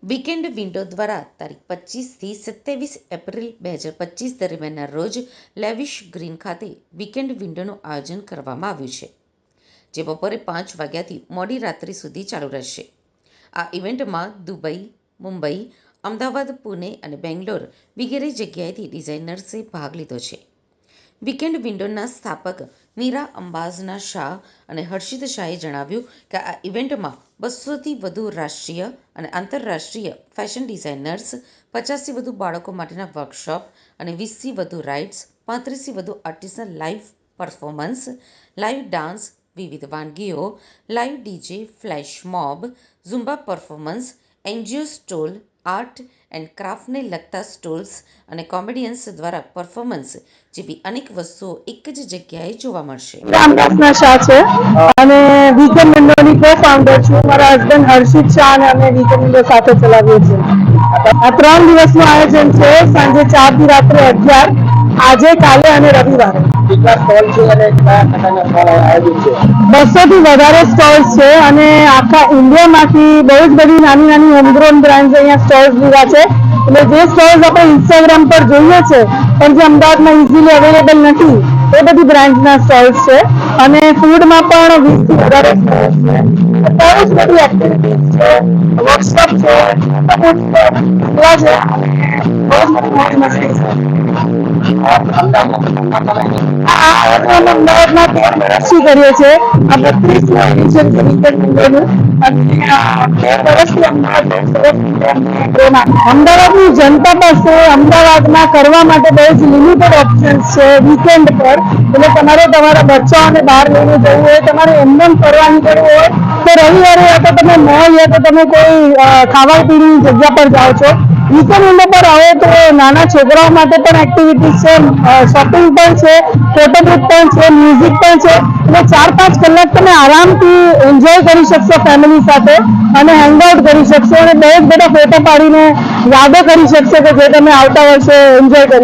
Weekend window દ્વારા તારીખ 25થી 27 April 2025 દરમિયાનના રોજ લેવિશ ગ્રીન ખાતે વીકેન્ડ વિન્ડોનું આયોજન કરવામાં આવ્યું છે, જે બપોરે 5 વાગ્યાથી મોડી રાત્રિ સુધી ચાલુ રહેશે. આ ઇવેન્ટમાં દુબઈ, મુંબઈ, અમદાવાદ, પુણે અને બેંગ્લોર વગેરે જગ્યાએથી ડિઝાઇનર્સે ભાગ લીધો છે. વીકેન્ડ વિન્ડોના સ્થાપક મીરા અંબાઝના શાહ અને હર્ષિત શાહે જણાવ્યું કે આ ઇવેન્ટમાં 200થી વધુ રાષ્ટ્રીય અને આંતરરાષ્ટ્રીય ફેશન ડિઝાઇનર્સ, 50થી વધુ બાળકો માટેના વર્કશોપ અને 20થી વધુ રાઇડ્સ, 35થી વધુ આર્ટિસ્ટના લાઇવ પરફોર્મન્સ, લાઇવ ડાન્સ, વિવિધ વાનગીઓ, live DJ, flash mob, Zumba performance, NGO stall, art and ક્રાફ્ટને લગતા સ્ટોલ્સ અને કોમેડિયન્સ દ્વારા પરફોર્મન્સ જેવી અનેક વસ્તુઓ એક જ જગ્યાએ જોવા મળશે. અંબાઝના શાહ છે અને વીકેન્ડ વિન્ડોની કો-ફાઉન્ડર છું. મારા હસબન્ડ હર્ષિત શાહ અને અમે વીકેન્ડ વિન્ડો સાથે ચલાવીએ છીએ. આ 3 દિવસનું આયોજન છે, સાંજે 4 થી રાત્રે 11, આજે, કાલે અને રવિવારે. કેટલા સ્ટોલ છે અને કયા પ્રકારના આયોજન છે? 200 થી વધારે સ્ટોલ્સ છે અને આખા ઇન્ડિયામાંથી બહુ જ બધી નાની નાની હોમગ્રોન બ્રાન્ડ્સ અહીંયા સ્ટોલ્સ લીધા છે. એટલે જે સ્ટોલ્સ આપણે ઇન્સ્ટાગ્રામ પર જોઈએ છે પણ જે અમદાવાદમાં ઇઝીલી અવેલેબલ નથી, એ બધી બ્રાન્ડ્સના સ્ટોલ્સ છે. અને ફૂડમાં પણ 20 થી વધારે સ્ટોલ્સ છે. બહુ જ બધી એક્ટિવિટીઝ છે, વર્કશોપ છે, અમદાવાદમાં 13 વર્ષથી કરીએ છીએ. આ 32નું આયોજન છે વીકેન્ડ વિન્ડોનું. અમદાવાદની જનતા પાસે અમદાવાદમાં કરવા માટે બહુ જ લિમિટેડ ઓપ્શન્સ છે વીકેન્ડ પર. એટલે તમારે તમારા બચ્ચાઓને બહાર લઈને જવું હોય, તમારે એમને ફરવા નીકળવું હોય તો રવિવારે યા તો તમે મોલ યા તો તમે કોઈ ખાવા પીવાની જગ્યા પર જાઓ છો. વીકેન્ડ વિન્ડો પર આવો તો નાના છોકરાઓ માટે પણ એક્ટિવિટીઝ છે, શોપિંગ પણ છે, ફોટોબુક પણ છે, મ્યુઝિક પણ છે. એટલે 4-5 કલાક તમે આરામથી એન્જોય કરી શકશો ફેમિલી સાથે અને હેંગઆઉટ કરી શકશો અને બહુ જ બધા ફોટો પાડીને યાદો કરી શકશો કે જે તમે આવતા વર્ષે એન્જોય કરી શકશો.